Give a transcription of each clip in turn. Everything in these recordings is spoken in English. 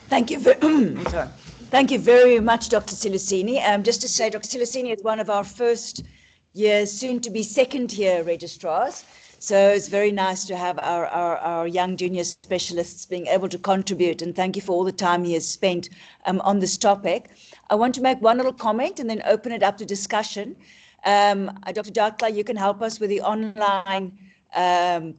Thank you. Sorry. Thank you very much, Dr. Silosini. Just to say, Dr. Silosini is one of our first year, soon to be second year registrars. So it's very nice to have our young junior specialists being able to contribute, and thank you for all the time he has spent on this topic. I want to make one little comment and then open it up to discussion. Dr. Darkla, you can help us with the online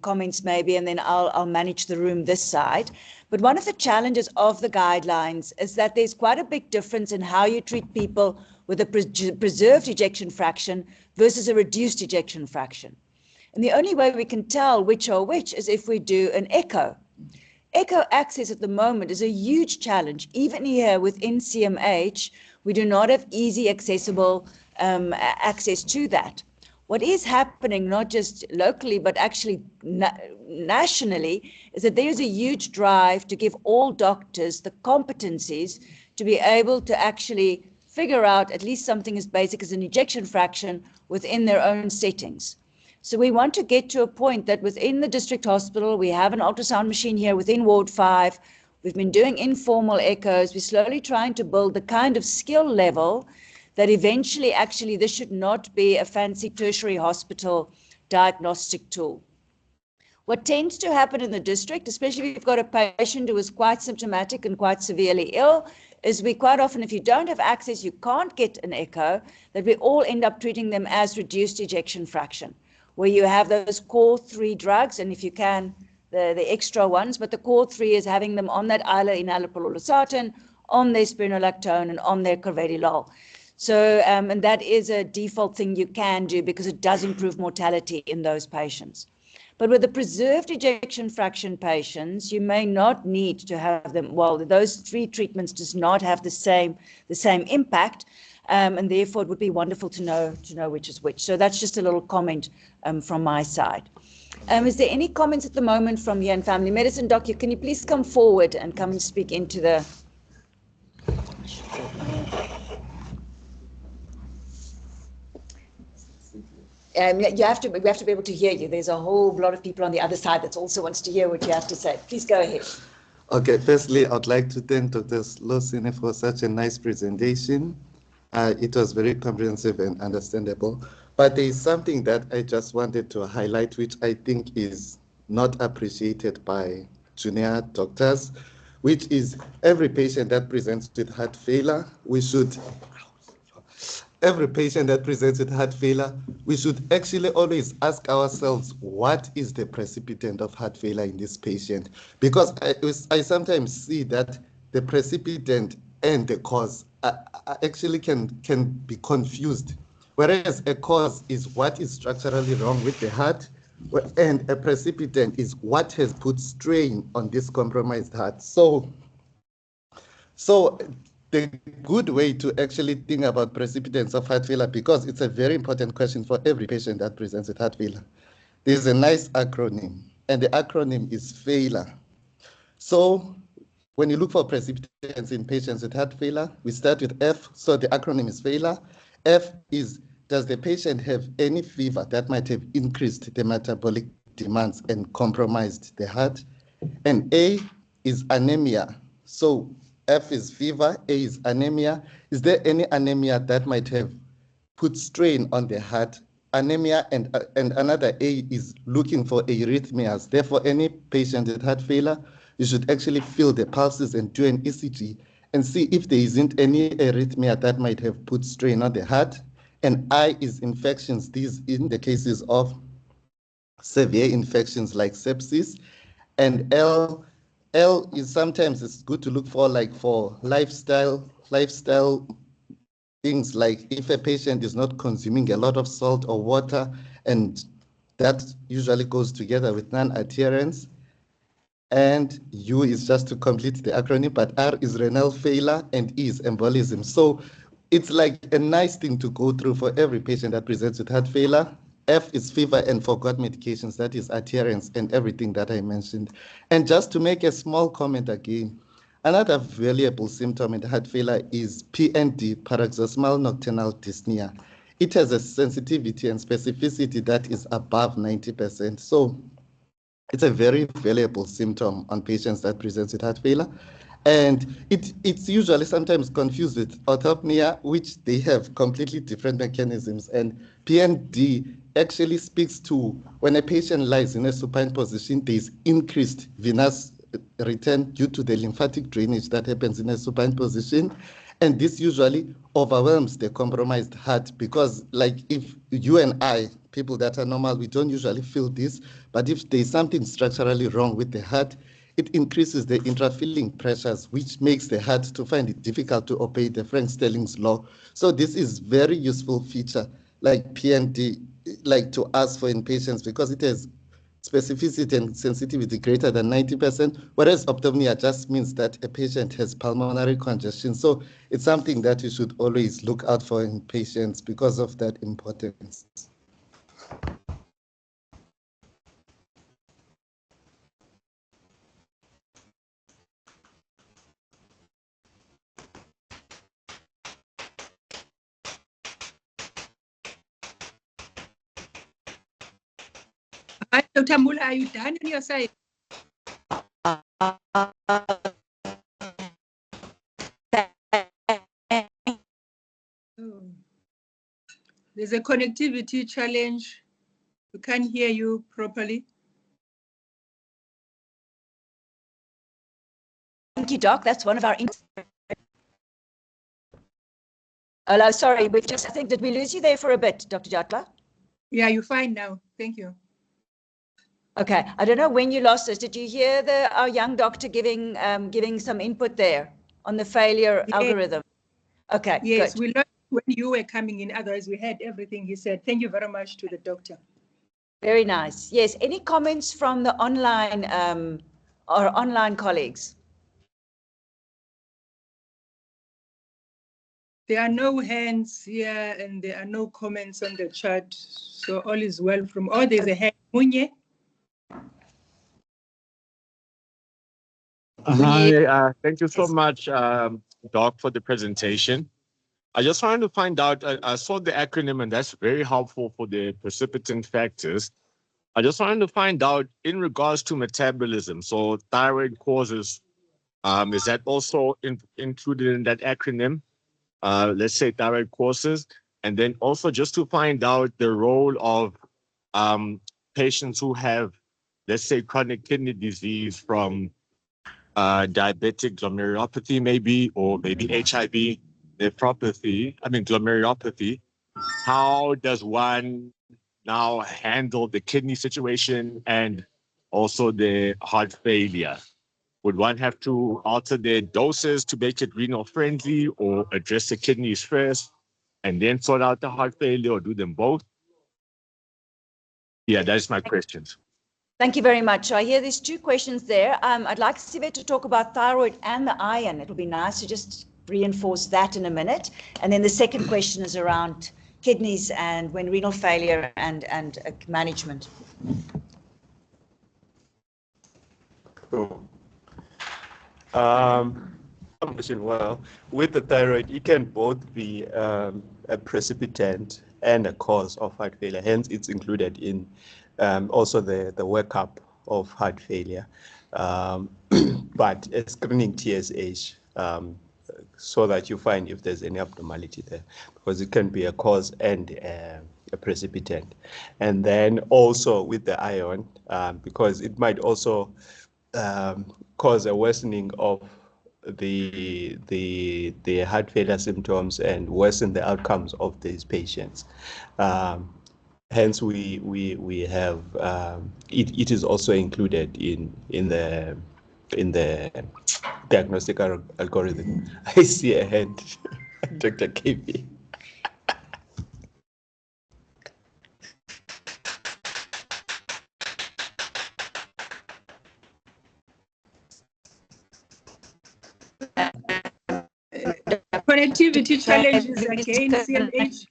comments maybe, and then I'll manage the room this side. But one of the challenges of the guidelines is that there's quite a big difference in how you treat people with a preserved ejection fraction versus a reduced ejection fraction. And the only way we can tell which are which is if we do an echo. Echo access at the moment is a huge challenge. Even here within CMH, we do not have easy accessible access to that. What is happening, not just locally, but actually nationally, is that there's a huge drive to give all doctors the competencies to be able to actually figure out at least something as basic as an ejection fraction within their own settings. So we want to get to a point that within the district hospital, we have an ultrasound machine here within Ward 5. We've been doing informal echoes. We're slowly trying to build the kind of skill level that eventually actually this should not be a fancy tertiary hospital diagnostic tool. What tends to happen in the district, especially if you've got a patient who is quite symptomatic and quite severely ill, is we quite often, if you don't have access, you can't get an echo, that we all end up treating them as reduced ejection fraction, where you have those core 3 drugs, and if you can, the extra ones, but the core 3 is having them on that enalapril-olosartan, on their spironolactone, and on their carvedilol. So, and that is a default thing you can do because it does improve mortality in those patients. But with the preserved ejection fraction patients, you may not need to have them. Well, those 3 treatments does not have the same impact, and therefore it would be wonderful to know which is which. So that's just a little comment from my side. Is there any comments at the moment from here in family medicine? Doc, can you please come forward and come and speak into the... we have to be able to hear you. There's a whole lot of people on the other side that also wants to hear what you have to say. Please go ahead. Okay, firstly, I'd like to thank Dr. Silosini for such a nice presentation. It was very comprehensive and understandable. But there is something that I just wanted to highlight, which I think is not appreciated by junior doctors, which is every patient that presents with heart failure, we should actually always ask ourselves, what is the precipitant of heart failure in this patient? Because I sometimes see that the precipitant and the cause actually can be confused. Whereas a cause is what is structurally wrong with the heart, and a precipitant is what has put strain on this compromised heart. So the good way to actually think about precipitants of heart failure, because it's a very important question for every patient that presents with heart failure, there's a nice acronym, and the acronym is FAILURE. So when you look for precipitants in patients with heart failure, we start with F, so the acronym is FAILURE. F is, does the patient have any fever that might have increased the metabolic demands and compromised the heart? And A is anemia. So F is fever, A is anemia. Is there any anemia that might have put strain on the heart? Anemia and another A is looking for arrhythmias. Therefore, any patient with heart failure, you should actually feel the pulses and do an ECG and see if there isn't any arrhythmia that might have put strain on the heart. And I is infections, these in the cases of severe infections like sepsis. And L is sometimes it's good to look for lifestyle things, like if a patient is not consuming a lot of salt or water, and that usually goes together with non-adherence. And U is just to complete the acronym, but R is renal failure and E is embolism. So it's like a nice thing to go through for every patient that presents with heart failure. F is fever and forgot medications, that is adherence and everything that I mentioned. And just to make a small comment again, another valuable symptom in heart failure is PND, paroxysmal nocturnal dyspnea. It has a sensitivity and specificity that is above 90%. So It's a very valuable symptom on patients that present with heart failure. And it's usually sometimes confused with orthopnea, which they have completely different mechanisms. And PND actually speaks to when a patient lies in a supine position, there's increased venous return due to the lymphatic drainage that happens in a supine position. And this usually overwhelms the compromised heart because, like, if you and I, people that are normal, we don't usually feel this, but if there's something structurally wrong with the heart, it increases the intrafilling pressures, which makes the heart to find it difficult to obey the Frank-Stelling's law. So this is very useful feature, like PND, like to ask for in patients because it has specificity and sensitivity greater than 90%, whereas optomnia just means that a patient has pulmonary congestion. So it's something that you should always look out for in patients because of that importance. Hi, Dr. Mula, are you done on your side? There's a connectivity challenge. We can't hear you properly. Thank you, Doc. That's one of our. Hello, sorry, I think, did we lose you there for a bit, Dr. Jatla? Yeah, you're fine now. Thank you. Okay, I don't know when you lost us. Did you hear our young doctor giving some input there on the failure algorithm? Okay, yes, good. We lost when you were coming in. Otherwise, we had everything he said. Thank you very much to the doctor. Very nice. Yes. Any comments from the online or online colleagues? There are no hands here and there are no comments on the chat. So all is well from all. There's a hand. Munye. Hi, thank you so much, Doc, for the presentation. I just wanted to find out, I saw the acronym and that's very helpful for the precipitant factors. I just wanted to find out in regards to metabolism, so thyroid causes, is that also included in that acronym? Let's say thyroid causes, and then also just to find out the role of patients who have, let's say, chronic kidney disease from diabetic glomerulopathy maybe, or maybe HIV glomerulopathy. How does one now handle the kidney situation and also the heart failure? Would one have to alter their doses to make it renal friendly or address the kidneys first and then sort out the heart failure, or do them both? Yeah, that's my questions. Thank you very much. So I hear there's two questions there. I'd like Sive to talk about thyroid and the iron. It'll be nice to just reinforce that in a minute. And then the second question is around kidneys and when renal failure and management. Cool. Well, with the thyroid, it can both be a precipitant and a cause of heart failure. Hence, it's included in also the workup of heart failure. But a screening TSH so that you find if there's any abnormality there, because it can be a cause and a precipitant. And then also with the iron, because it might also cause a worsening of the heart failure symptoms and worsen the outcomes of these patients. Hence, we have it is also included in the diagnostic algorithm. I see a hand, Dr. KB. Connectivity challenges again, CMH.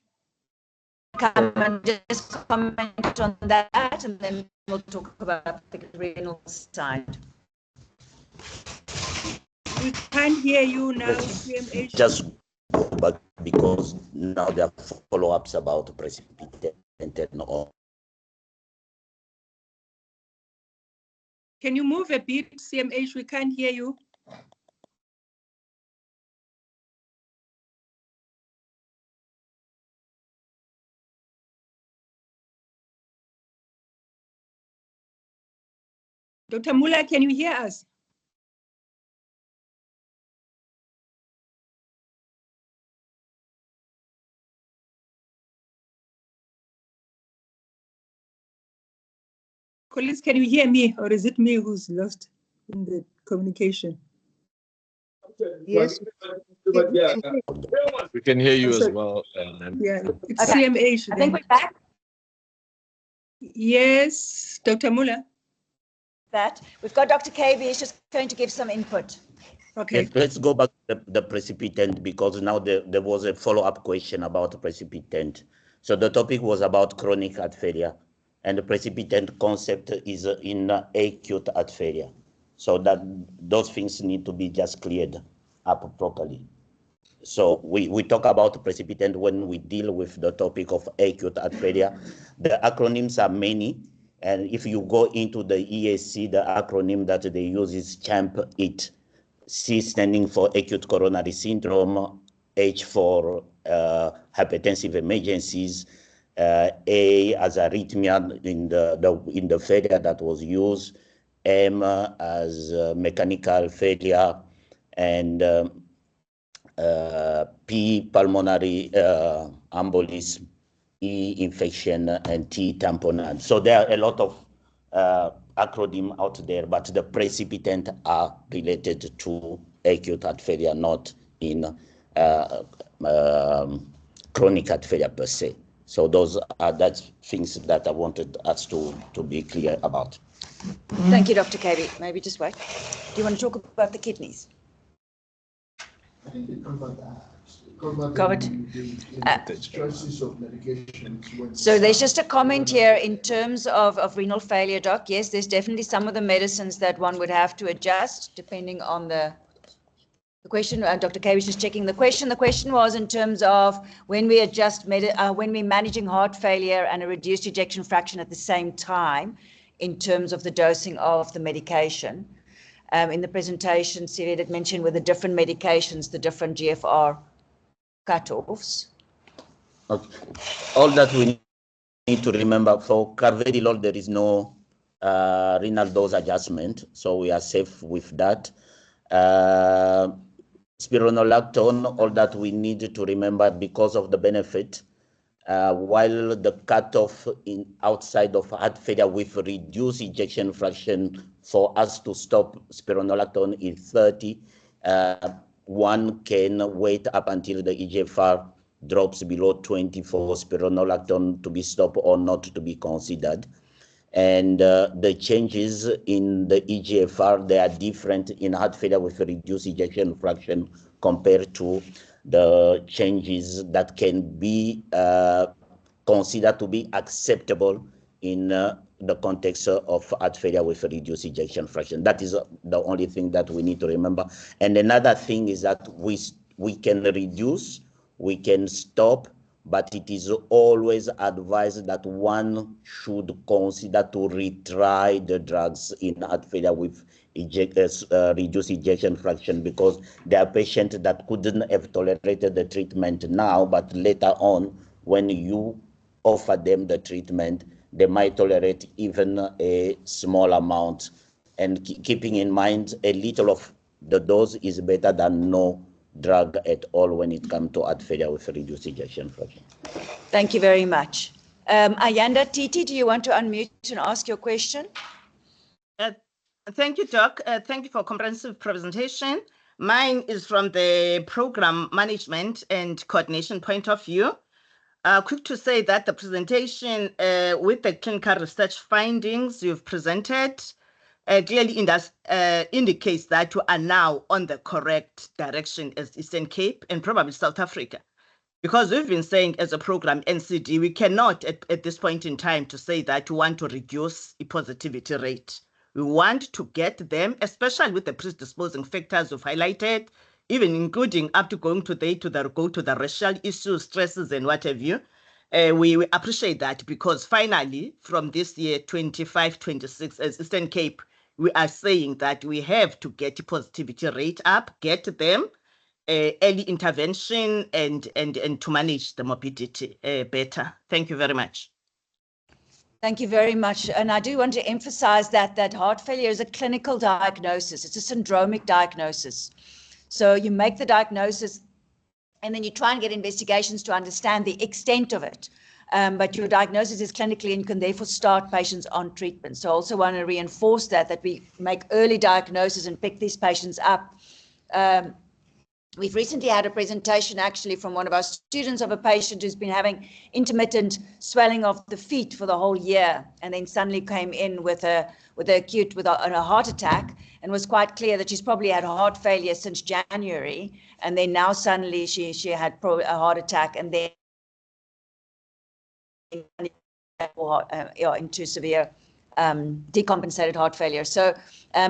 Come and just comment on that, and then we'll talk about the renal side. We can't hear you now, CMH. Just go back because now there are follow-ups about precipitant and all. Can you move a bit, CMH? We can't hear you. Dr. Muller, can you hear us? Colleagues, can you hear me, or is it me who's lost in the communication? Yes. We can hear you as Sorry. well. Yeah, it's Okay. CMH. I think we're back. Yes, Dr. Muller. That we've got Dr. KB is just going to give some input. Okay. Yes, let's go back to the precipitant, because now there was a follow-up question about the precipitant. So the topic was about chronic heart failure, and the precipitant concept is in acute heart failure. So that those things need to be just cleared up properly. So we talk about precipitant when we deal with the topic of acute heart failure. The acronyms are many, and if you go into the EAC, the acronym that they use is CHAMP-IT. C standing for acute coronary syndrome, H for hypertensive emergencies, A as arrhythmia in the failure that was used, M as mechanical failure, and P pulmonary embolism, E infection, and T tamponade. So there are a lot of acronym out there, but the precipitant are related to acute heart failure, not in chronic heart failure per se. So that's things that I wanted us to be clear about. Thank you, Dr. KB. Maybe just wait. Do you want to talk about the kidneys? I think we covered that. Covered. The choices of medications. So there's just a comment here in terms of renal failure, Doc. Yes, there's definitely some of the medicines that one would have to adjust depending on the question. Dr. K was just checking the question. The question was in terms of when we adjust, when we're managing heart failure and a reduced ejection fraction at the same time in terms of the dosing of the medication. In the presentation, Celia did mention with the different medications, the different GFR cutoffs. Okay. All that we need to remember, for carvedilol, there is no renal dose adjustment, so we are safe with that. Spironolactone, all that we need to remember because of the benefit, while the cutoff outside of heart failure with reduced ejection fraction for us to stop spironolactone is 30. One can wait up until the eGFR drops below 20 for spironolactone to be stopped or not to be considered. And the changes in the eGFR, they are different in heart failure with a reduced ejection fraction compared to the changes that can be considered to be acceptable in the context of heart failure with a reduced ejection fraction. That is the only thing that we need to remember. And another thing is that we can reduce, we can stop, but it is always advised that one should consider to retry the drugs in heart failure with reduced ejection fraction, because there are patients that couldn't have tolerated the treatment now, but later on, when you offer them the treatment, they might tolerate even a small amount. And keeping in mind, a little of the dose is better than no drug at all when it comes to heart failure with a reduced ejection fraction. Thank you very much. Ayanda Titi, do you want to unmute and ask your question? Thank you, Doc. Thank you for a comprehensive presentation. Mine is from the program management and coordination point of view. Quick to say that the presentation with the clinical research findings you've presented clearly indicates that you are now on the correct direction as Eastern Cape and probably South Africa. Because we've been saying as a program, NCD, we cannot at this point in time to say that we want to reduce the positivity rate. We want to get them, especially with the predisposing factors we've highlighted, even including up to going to the racial issues, stresses, and what have you. We appreciate that, because finally, from this year, 25-26, as Eastern Cape, we are saying that we have to get the positivity rate up, get them early intervention, and to manage the morbidity better. Thank you very much. Thank you very much. And I do want to emphasize that heart failure is a clinical diagnosis. It's a syndromic diagnosis. So you make the diagnosis and then you try and get investigations to understand the extent of it. But your diagnosis is clinically and you can therefore start patients on treatment. So I also want to reinforce that we make early diagnosis and pick these patients up. We've recently had a presentation actually from one of our students of a patient who's been having intermittent swelling of the feet for the whole year, and then suddenly came in with a heart attack, and was quite clear that she's probably had heart failure since January, and then now suddenly she had a heart attack, and then into severe decompensated heart failure. So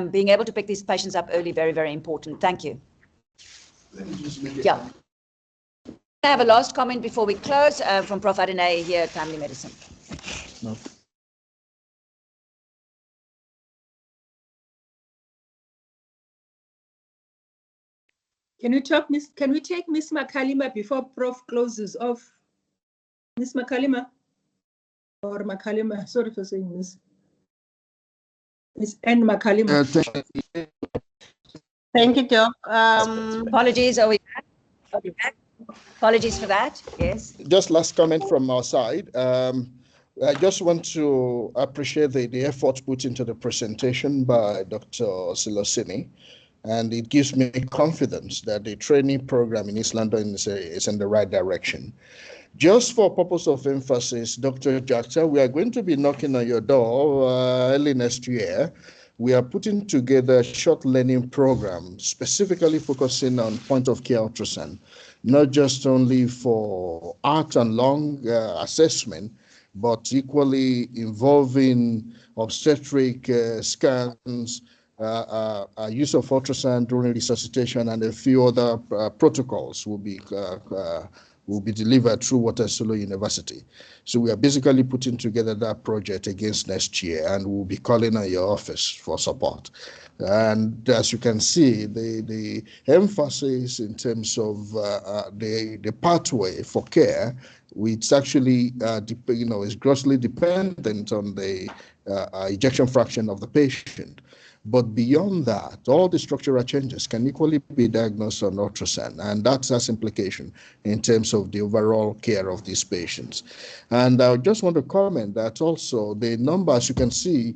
being able to pick these patients up early, very, very important. Thank you. Let me just make it. Yeah. I have a last comment before we close from Prof. Adonai here at Family Medicine. No. Can we take Miss Makalima before Prof closes off? Miss Makalima or Makalima? Sorry for saying Miss. Miss N Makalima. Thank you, Doc. Apologies, are we back? Are we back? Apologies for that. Yes. Just last comment from our side. I just want to appreciate the effort put into the presentation by Dr. Silosini, and it gives me confidence that the training program in East London is in the right direction. Just for purpose of emphasis, Dr. Jackson, we are going to be knocking on your door early next year. We are putting together a short learning program specifically focusing on point-of-care ultrasound, not just only for heart and lung assessment, but equally involving obstetric scans, use of ultrasound during resuscitation, and a few other protocols will be delivered through Waterloo University. So we are basically putting together that project against next year, and we'll be calling on your office for support. And as you can see, the emphasis in terms of the pathway for care, it's actually is grossly dependent on the ejection fraction of the patient. But beyond that, all the structural changes can equally be diagnosed on ultrasound, and that has implication in terms of the overall care of these patients. And I just want to comment that also the numbers you can see,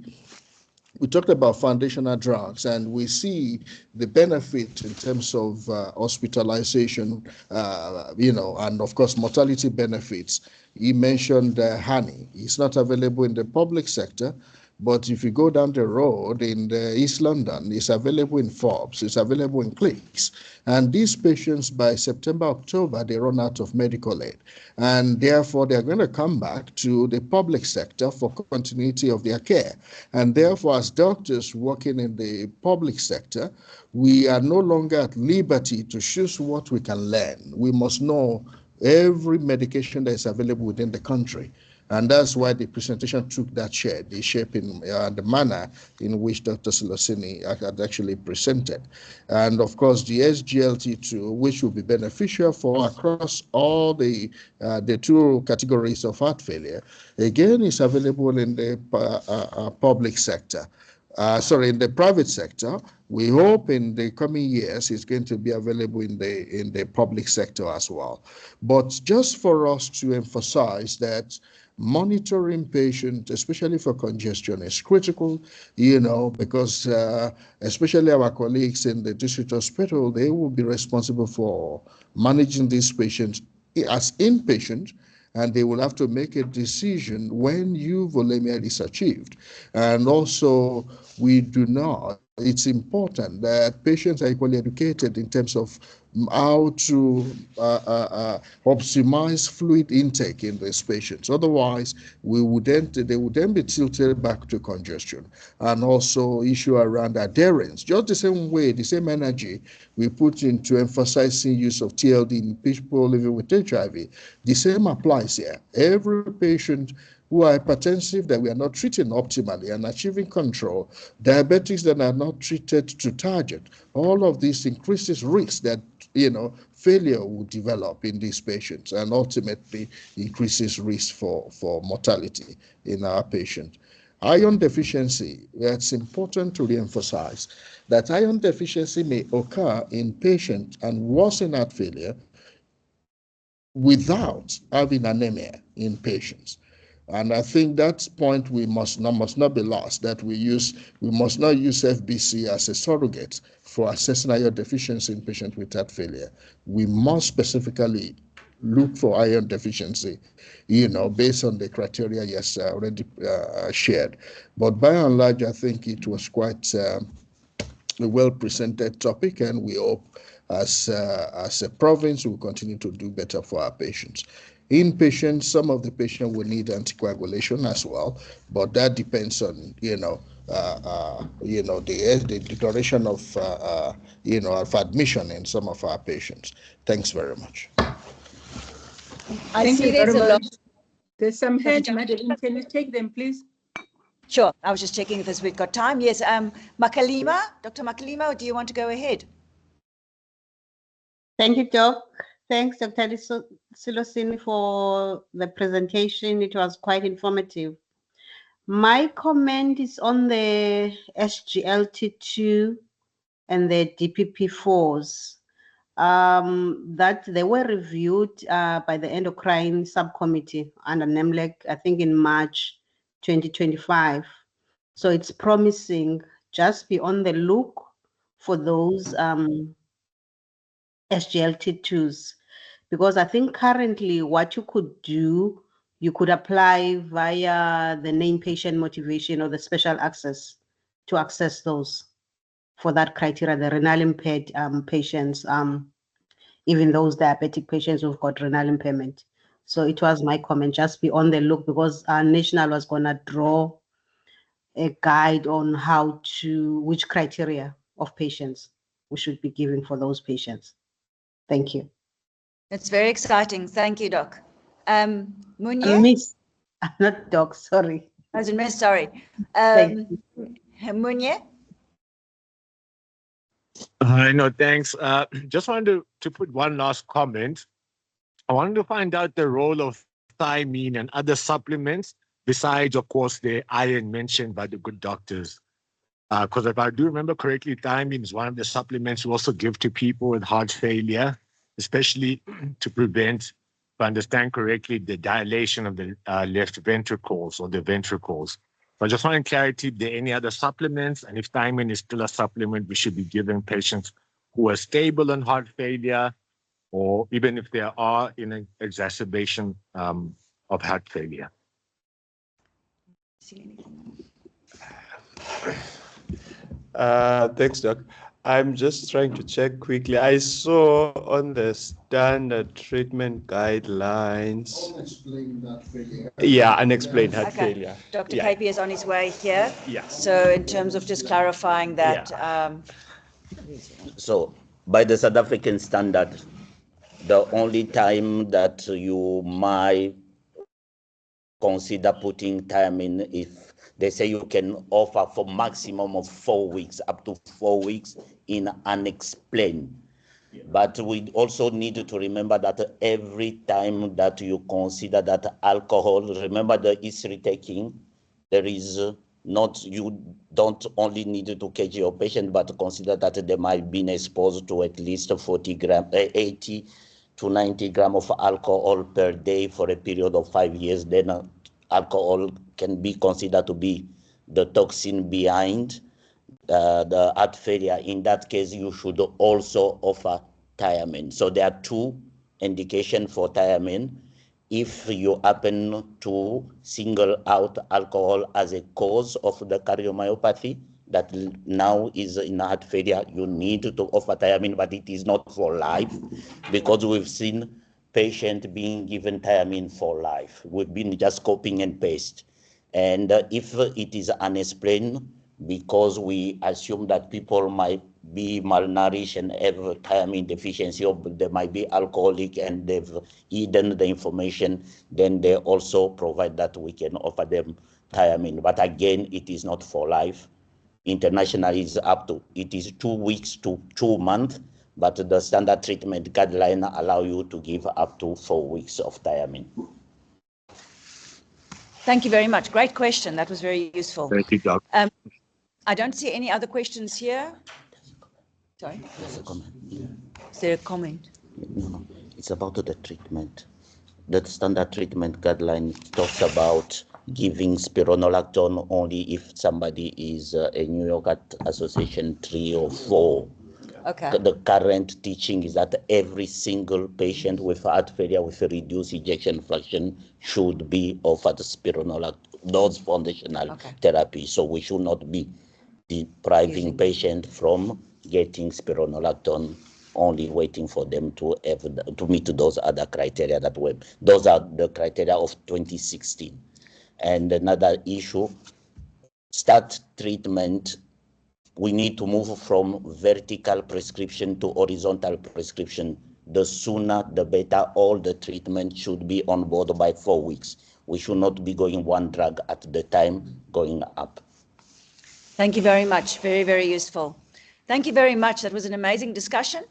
we talked about foundational drugs, and we see the benefit in terms of hospitalization, and of course mortality benefits. He mentioned honey. It's not available in the public sector, but if you go down the road in East London, it's available in Forbes, it's available in Clicks. And these patients, by September, October, they run out of medical aid. And therefore, they're going to come back to the public sector for continuity of their care. And therefore, as doctors working in the public sector, we are no longer at liberty to choose what we can learn. We must know every medication that is available within the country. And that's why the presentation took that shape, in the manner in which Dr. Silosini had actually presented. And of course, the SGLT2, which will be beneficial for across all the two categories of heart failure, again, is available in the public sector. In the private sector. We hope in the coming years it's going to be available in the public sector as well. But just for us to emphasize that monitoring patients, especially for congestion, is critical, because especially our colleagues in the district hospital, they will be responsible for managing these patients as inpatient, and they will have to make a decision when euvolemia is achieved. And also, it's important that patients are equally educated in terms of how to optimize fluid intake in these patients. Otherwise, they would then be tilted back to congestion, and also issue around adherence. Just the same way, the same energy we put into emphasizing use of TLD in people living with HIV, the same applies here. Every patient who are hypertensive that we are not treating optimally and achieving control, diabetics that are not treated to target. All of this increases risk that, failure will develop in these patients and ultimately increases risk for mortality in our patients. Iron deficiency, it's important to reemphasize that iron deficiency may occur in patients and worsen heart failure without having anemia in patients. And I think that point we must not be lost, that we must not use FBC as a surrogate for assessing iron deficiency in patients with heart failure. We must specifically look for iron deficiency, based on the criteria already shared. But by and large, I think it was quite a well-presented topic, and we hope as a province we'll continue to do better for our patients. In patients, some of the patients will need anticoagulation as well, but that depends on, the duration of admission in some of our patients. Thanks very much. Thank you very much. There's some hands, Madam. Can you take them, please? Sure. I was just checking if we've got time. Yes. Makalima, Dr. Makalima, do you want to go ahead? Thank you, Doc. Thanks, Dr. Silosini, for the presentation. It was quite informative. My comment is on the SGLT2 and the DPP4s. That they were reviewed by the endocrine subcommittee under NEMLEC, I think in March 2025. So it's promising. Just be on the look for those SGLT2s, because I think currently what you could do, you could apply via the named patient motivation or the special access to access those for that criteria, the renal impaired patients, even those diabetic patients who've got renal impairment. So it was my comment, just be on the look, because our national was going to draw a guide on which criteria of patients we should be giving for those patients. Thank you. It's very exciting. Thank you, Doc. Munye? Miss, not Doc, sorry. As in Miss, sorry. Munye? No, thanks. Just wanted to put one last comment. I wanted to find out the role of thiamine and other supplements besides, of course, the iron mentioned by the good doctors. Because if I do remember correctly, thiamine is one of the supplements we also give to people with heart failure, especially to prevent, if I understand correctly, the dilation of the left ventricles or the ventricles. So I just wanted clarity if there are any other supplements, and if thiamine is still a supplement we should be giving patients who are stable in heart failure, or even if they are in an exacerbation of heart failure. Thanks, Doc. I'm just trying to check quickly. I saw on the standard treatment guidelines. Unexplained heart failure. Yeah, unexplained heart failure. Dr. KP is on his way here. Yeah. So in terms of just clarifying that. So by the South African standard, the only time that you might consider putting thiamine if they say you can offer for maximum of 4 weeks, up to 4 weeks in unexplained. Yeah. But we also need to remember that every time that you consider that alcohol, remember the history taking, there is not, you don't only need to catch your patient, but consider that they might be exposed to at least 80 to 90 grams of alcohol per day for a period of 5 years. Then alcohol can be considered to be the toxin behind the heart failure. In that case, you should also offer thiamine. So there are two indications for thiamine. If you happen to single out alcohol as a cause of the cardiomyopathy that now is in heart failure, you need to offer thiamine, but it is not for life, because we've seen patients being given thiamine for life. We've been just copying and paste. And if it is unexplained, because we assume that people might be malnourished and have thiamine deficiency, or they might be alcoholic and they've hidden the information, then they also provide that we can offer them thiamine. But again, it is not for life. Internationally is it is 2 weeks to 2 months, but the standard treatment guideline allow you to give up to 4 weeks of thiamine. Thank you very much. Great question. That was very useful. Thank you, Doc. I don't see any other questions here. Sorry? There's a comment. Is there a comment? No, it's about the treatment. The standard treatment guideline talks about giving spironolactone only if somebody is a New York Heart Association 3 or 4. Okay. The current teaching is that every single patient with heart failure with a reduced ejection fraction should be offered spironolactone, those foundational therapy. So we should not be depriving patient from getting spironolactone, only waiting for them to have to meet those other criteria that were, those are the criteria of 2016. And another issue, start treatment, we need to move from vertical prescription to horizontal prescription. The sooner, the better. All the treatment should be on board by 4 weeks. We should not be going one drug at the time, going up. Thank you very much. Very, very useful. Thank you very much. That was an amazing discussion.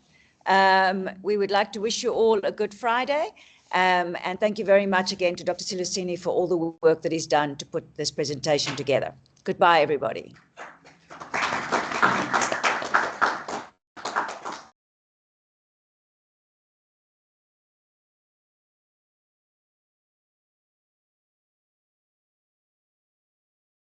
We would like to wish you all a good Friday. And thank you very much again to Dr. Silosini for all the work that he's done to put this presentation together. Goodbye, everybody.